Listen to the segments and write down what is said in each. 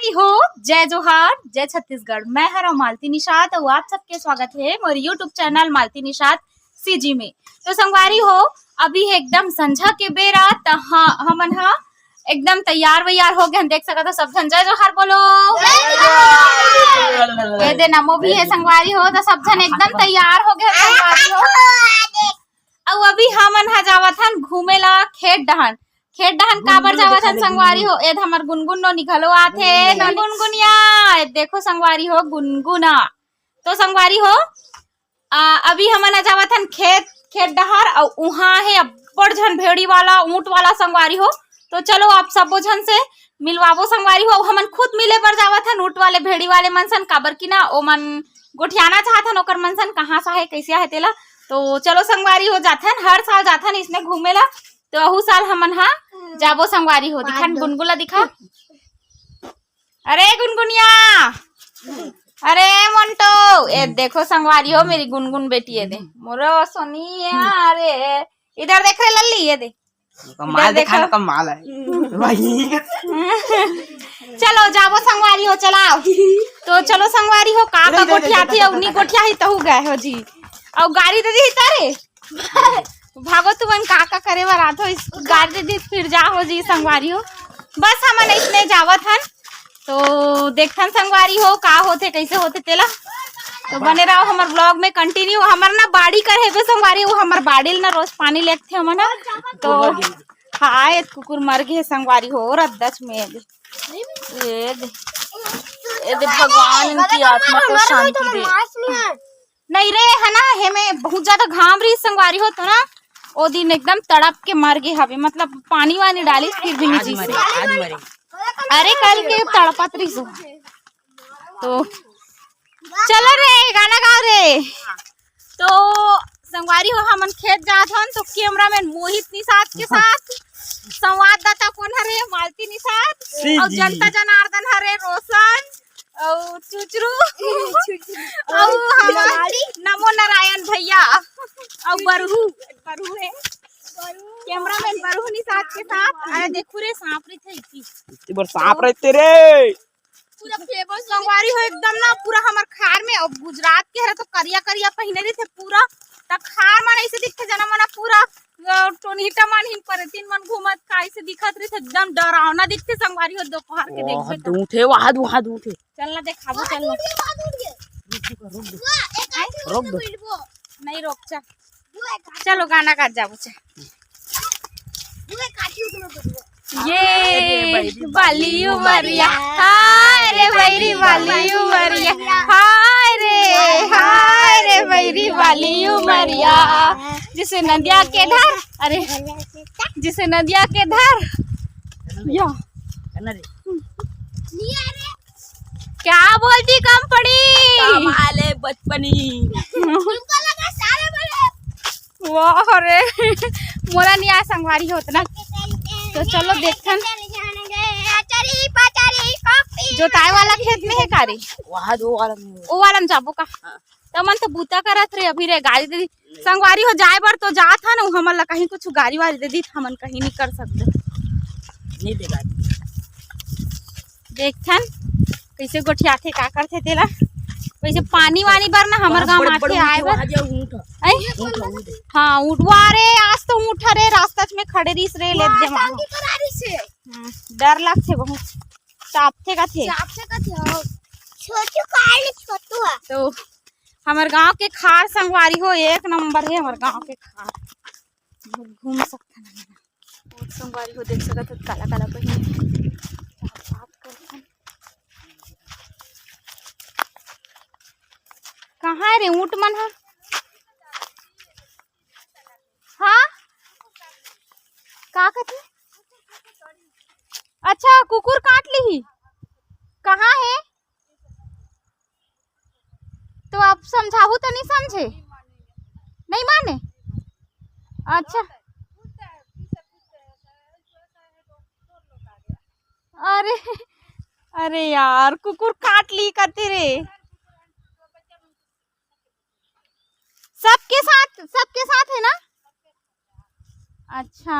कैसी हो? जय जोहार, जय छत्तीसगढ़। मैं हरा मालती निषाद और आप सबके स्वागत है मेरे यूट्यूब चैनल मालती निषाद सीजी में। तो संगवारी हो, अभी एकदम संझा के बेरा हमन एकदम तैयार वैयार हो गए। देख सकते हो सब जन जय जोहार बोलो। ये दे नमो भी है संगवारी हो, तो सब जन एकदम तैयार हो गए संगवारी हो। और अभी हमन जावत हन घूमे ला खेत डहन काबर जावत हन संगवारी हो। एद हमर गुनगुन नो निकलो आथे न गुनगुनिया। देखो संगवारी हो गुनगुना। तो संगवारी हो अभी हमन जावत हन खेत डहर और उहाँ है अब्बड़ झन भेड़ी वाला ऊंट वाला संगवारी हो। तो चलो आप सबो झन से मिलवाबो संगवारी हो। हमन खुद मिले पर जावत हन ऊंट वाले भेड़ी वाले मनसन, काबर की ना ओमन गोठियाना चाहत हन ओकर मनसन कहाँ सा है कैसे है तेला। तो चलो संगवारी हो जाथन, हर साल जाथन इसने घूमेला। तो अहू साल हमन जाबो संगवारी हो। दिखा गुनगुला दिखा। अरे गुनगुनिया, अरे मोन्टो, ये देखो संगवारी हो मेरी गुनगुन बेटी। ये दे मोरो सोनी। अरे इधर देख रहे लल्ली, ये दे कमाल देखा ना, कमाल है। चलो जाबो संगवारी हो, चलाओ। तो चलो संगवारी हो का गोठिया थी अवनी गोठिया ही तहु गए हो जी। और गाड़ी दे दी तारे भागो तुमन का करे बर आथो। इस गाड़ी दे दी फिर जा हो जी संगवारी हो। बस हमन इसने जावत हन, तो देखथन संगवारी हो का होते कैसे होते तेला। तो बने रहो हमार ब्लॉग में कंटिन्यू। हमार ना बाड़ी कर हेबे संगवारी हो, हमार बाड़ी ना रोज पानी लेते हमन। तो हाय कुकुर मर गए संगवारी हो रद्दच में। ये दे भगवान इनकी आत्मा को शांति दे। नहीं रे है ना, हमें बहुत ज्यादा घाम रही संगवारी हो। तो ना ओ दिन एकदम तड़प के मर गए हवे, मतलब पानी वानी डाली फिर भी नहीं जी से। अरे कल के तड़पत रही सो। तो चलो रे गाना गाओ रे। तो संगवारी हो हमन खेत जात हन, तो कैमरामैन मोहित निषाद के साथ संवाददाता कौन हरे मालती निषाद और जनता जनार्दन हरे रोशन और चुचरू और हमारी नमो नारायण भैया और बरहू है कैमरामैन बरहू निषाद के साथ। अरे देखो रे सांप रे थे इतनी बार सांप रहते रे पूरा फेमस संगवारी हो एकदम ना पूरा हमार खार में। और गुजरात के हरे तो करिया करिया पहने रही थे पूरा, तब खार मन ऐसे दिखते जना मना पूरा टोनीटा मन हिन पर तीन मन घूमत का ऐसे दिखत रही थे, एकदम डरावना दिखते संगवारी हो। दोपहर के देखबे तो उठे वहां उठे चलना देखाबो चलना। रोक दो नहीं रोक चल, चलो गाना गा जाबो चल। ये बाली उमरिया हाय रे बैरी वाली उमरिया, हाय रे बैरी वाली उमरिया। जिसे नदिया के धार, अरे जिसे नदिया के धार या क्या बोलती कम पड़ी कमाले बचपनी। वाह रे मोला नहीं आ संगवारी होत ना। तो चलो देखन जोताए वाला खेत में है कारी वहां दो वाला ओ वाला में जाबो का। तो मन तो बूता करत रे अभी रे गाड़ी दे दी संगवारी हो जाए बर तो जात था ना हमन ला कहीं कुछ गाड़ी वाली दे दी हमन कहीं नहीं कर सकते। नहीं देगा देखथन कैसे गोठिया थे का करथे तेला। वैसे पानी वानी बर ना हमर गांव माथे आए बर हाँ उठवा रे। आज तो उठा रे रास्ता में खड़े रहीस रे ले जमा डर लगथे बहुत चापथे का थे। तो हमार गांव के खार संगवारी हो एक नंबर है। हमार गांव के खार घूम सकते हैं संगवारी हो। देख सकते हो काला काला पहिने कहाँ है रे ऊंट मन है। हाँ का कहते? अच्छा कुकुर काट ली कहाँ है? तो आप समझाओ तो नहीं समझे, नहीं माने। अच्छा अरे यार कुकुर काट ली कहते रे। सबके साथ है ना। अच्छा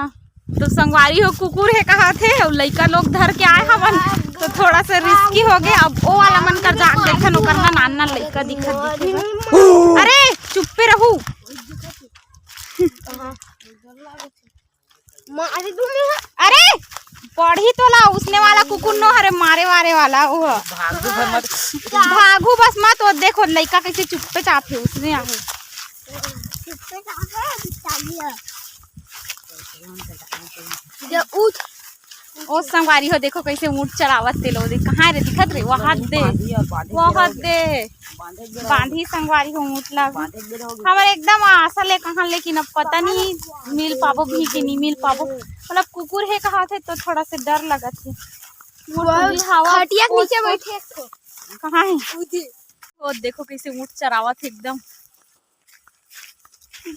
तो संगवारी हो कुकुर है कहा थे और लड़का लोग धर के आए हवन तो थोड़ा सा रिस्की हो गए। अब वो वाला मन कर जाग देखन ओकर ना नाना लड़का दिखत दिखेगा। अरे चुप्पे रहू। अरे पढ़ी तो ला उसने वाला कुकुर नो हरे मारे वारे वाला वो भागू बस मत। वो देखो लड़का कैसे चुप्पे चाप है उसने आए। ओ संगवारी हो देखो कैसे ऊँट चलावत ते लो दे कहाँ रे दिखत रे वहाँ दे बांधी संगवारी हो ऊँट ला हमारे एकदम आशा ले कहाँ लेकिन अब पता नहीं मिल पाबो भी कि नहीं मिल पाबो। मतलब कुकुर है कहा थे तो थोड़ा से डर लगा थे। नीचे बैठे कहाँ है वो देखो कैसे ऊँट चरावत एकदम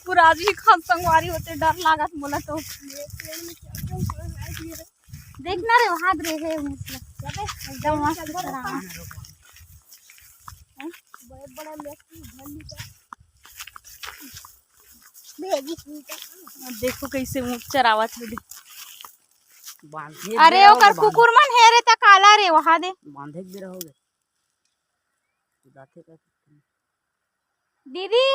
पूरा आदमी खान संगवारी होते डर लागत मोला तो देखना रे वहाँ रे है एकदम मस्त देखो कैसे ऊँट चरावत है। अरे ओकर कुकुर मन है रे ता काला रे वहाँ दे बांधे भी रहोगे दीदी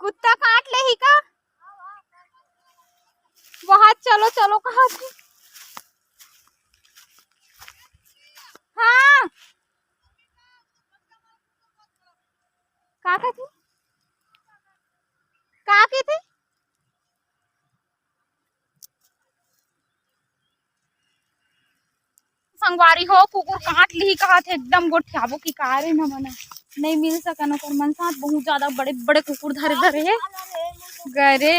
कुत्ता काट ले ही का वहाँ चलो चलो कहाँ थे। हाँ का थे का के थे संगवारी हो कुकुर काट ली कहा थे एकदम गोठियाबो की कारे न बना नहीं मिल सकन ओकर मन साथ बहुत ज्यादा बड़े बड़े कुकुर धरे धरे है गरे।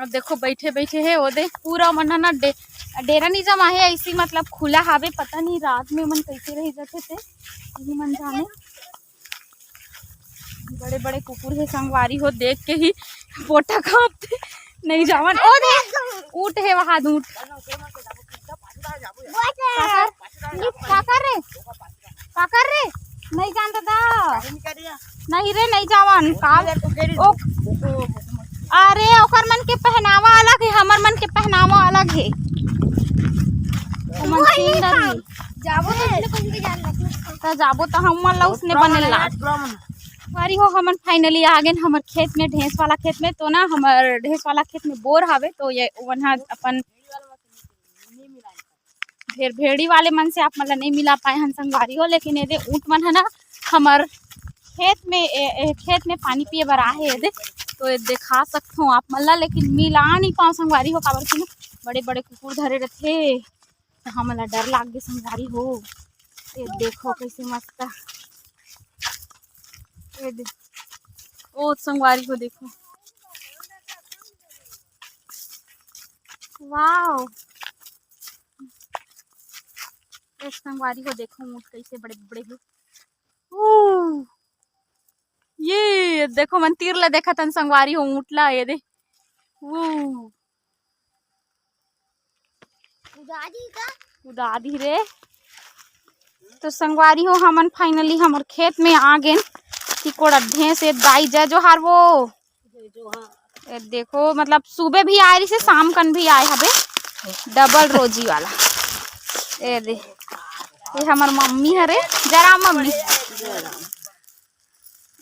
अब देखो बैठे बैठे है वो देख पूरा मन ना डेरा नहीं जमा है ऐसी मतलब खुला हावे पता नहीं रात में मन कैसे रह जाते थे यही मन जाने। बड़े बड़े कुकुर है संगवारी हो देख के ही पोटा कांपते नहीं जावन। ओ देख ऊँट है वहाँ ऊँट का कर रे नहीं जानता था नहीं रे नहीं जावन काल अरे ओकर मन के पहनावा अलग है हमर मन के पहनावा अलग है। जाबो तो हम ला उसने बनेला वारी हो हमन फाइनली आ गए हमर खेत में ढेंस वाला खेत में तो ना हमर ढेंस वाला खेत में बोर हावे तो ये वहाँ अपन फिर भेड़ी वाले मन से आप मतलब नहीं मिला पाए हम संगवारी हो लेकिन ये ऊँट मन है ना हमार खेत में पानी पिए बर आहे ये तो ये दिखा सकता हूँ आप मल्ला लेकिन मिला नहीं पाओ संगवारी हो काबर की बड़े बड़े कुकुर धरे रहते तो हमला डर लाग गए संगवारी हो। ये देखो कैसे मस्त ये ओ संगवारी हो देखो वाओ संगवारी को देखो ऊँट कैसे बड़े बड़े है। ये देखो मन तीर ला देखा तन संगवारी हो ऊँट ला ये दे उदादी रे। तो संगवारी हो हमन फाइनली हमर खेत में आ गए तिकोड़ा ढेंस से दाई जा जो हार वो ये देखो मतलब सुबह भी आए रही से शाम कन भी आए हबे डबल रोजी वाला ये दे ये हमार मम्मी हरे जरा मम्मी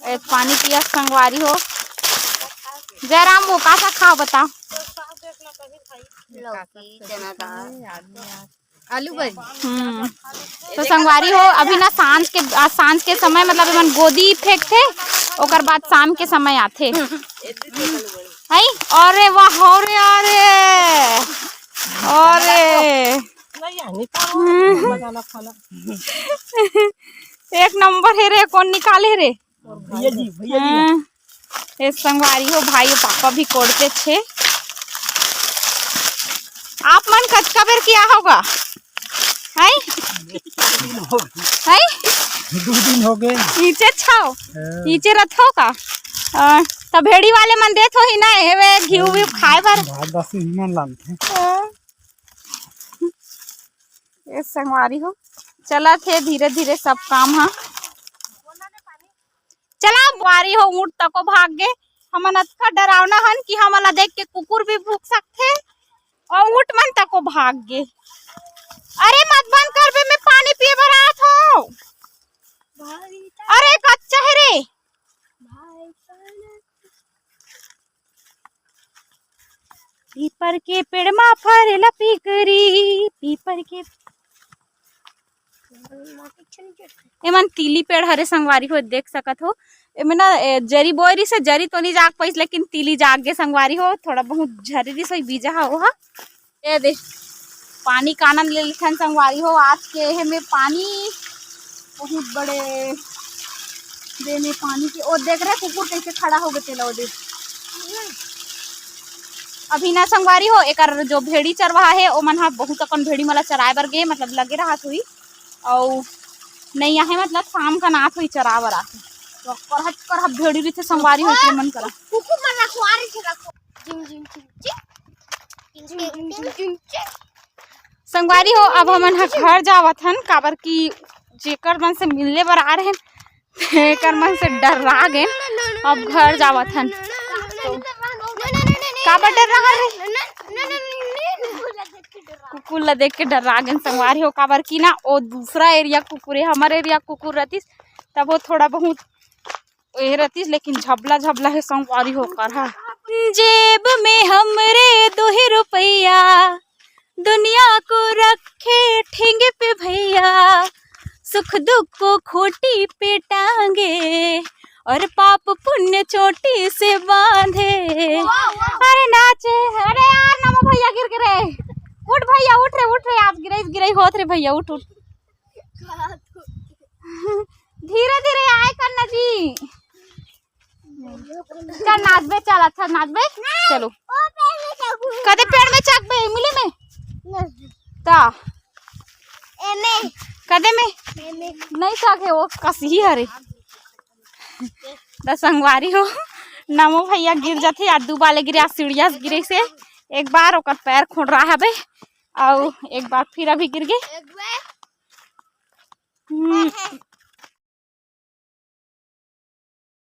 एक पानी पिया संगवारी हो जरा वो का खाओ बताओ आलू बरी तो संगवारी हो अभी ना सांझ के समय मतलब मन गोदी फेंकते ओकर बाद शाम के समय आते है। अरे वाह अरे अरे एक नंबर है रे कौन निकाले रे ये संगवारी हो भाई पापा भी कोड़ते छे। आप मन कचका बेर किया होगा है 2 दिन हो गए नीचे छाओ नीचे रथो का तब भेड़ी वाले मन देत हो ही ना वे घी भी खाए बर ये संगवारी हो चला थे धीरे धीरे सब काम हाँ चला वारी हो ऊँट तको भाग गए हमन अतका डरावना हन कि हमला देख के कुकुर भी भूख सकथे और उठ मन तक भाग गे। अरे मत बंद कर बे, मैं पानी पिए बर आत हो। अरे कच्चा है रे। पीपर के पेड़ मा फरेला पीकरी, पीपर के एमन तीली पेड़ हरे संगवारी हो, देख सकत हो। एमे ना जरी बोरी से जरी तो नहीं जाग पाइस, लेकिन तीली जाग गे संगवारी हो। थोड़ा बहुत झरी सोई बीजा हो हा। ए देख पानी का आनंद ले लिखन संगवारी हो। आज के हमें पानी बहुत बड़े दे में पानी के ओ देख रहे कुकुर कैसे खड़ा हो गए तेला ओ देख। अभी ना संगवारी हो एक जो भेड़ी चरवाहा है ओ मन हा बहुत अपन भेड़ी मला चराए बर गे, मतलब लगे रहा हुई और नहीं आहे, मतलब शाम का नाथ हुई चरावर आके तो करहट करहट भेड़ी रही संगवारी हो मन करा कुकुर मन रखवारी से रखो जिम जिम जिम संगवारी हो। अब हमन हा घर जावत हन, काबर की जेकर मन से मिलने बर आ रहे हैं एकर मन से डरा गए। अब घर जावत हन तो काबर डर रहा है, कुकुर ला देख के डरा गए संगवारी हो। काबर की ना ओ दूसरा एरिया कुकुर है, हमारे एरिया कुकुर रहतीस तब वो थोड़ा बहुत ये रहतीस, लेकिन झबला झबला है संगवारी हो कर। जेब में हमरे 2 रुपया, दुनिया को रखे ठेंगे पे भैया, सुख दुख को खोटी पे टांगे और पाप पुण्य चोटी से बांधे। अरे नाचे, अरे यार नमो भैया गिर गिरे, उठ भैया उठ रे आप गिरे होत रे भैया उठ धीरे धीरे आए करना जी। चल नाचबे, चल अच्छा नाचबे चलो। कदे पेड़ में चकबे मिले में ता एमे कदे में नहीं सके वो कसी हरे द संगवारी हो। नमो भैया गिर जाते या दू बाले गिरे सीढ़िया गिरे से एक बार ओकर पैर खोड़ रहा है और एक बार फिर अभी गिर गए।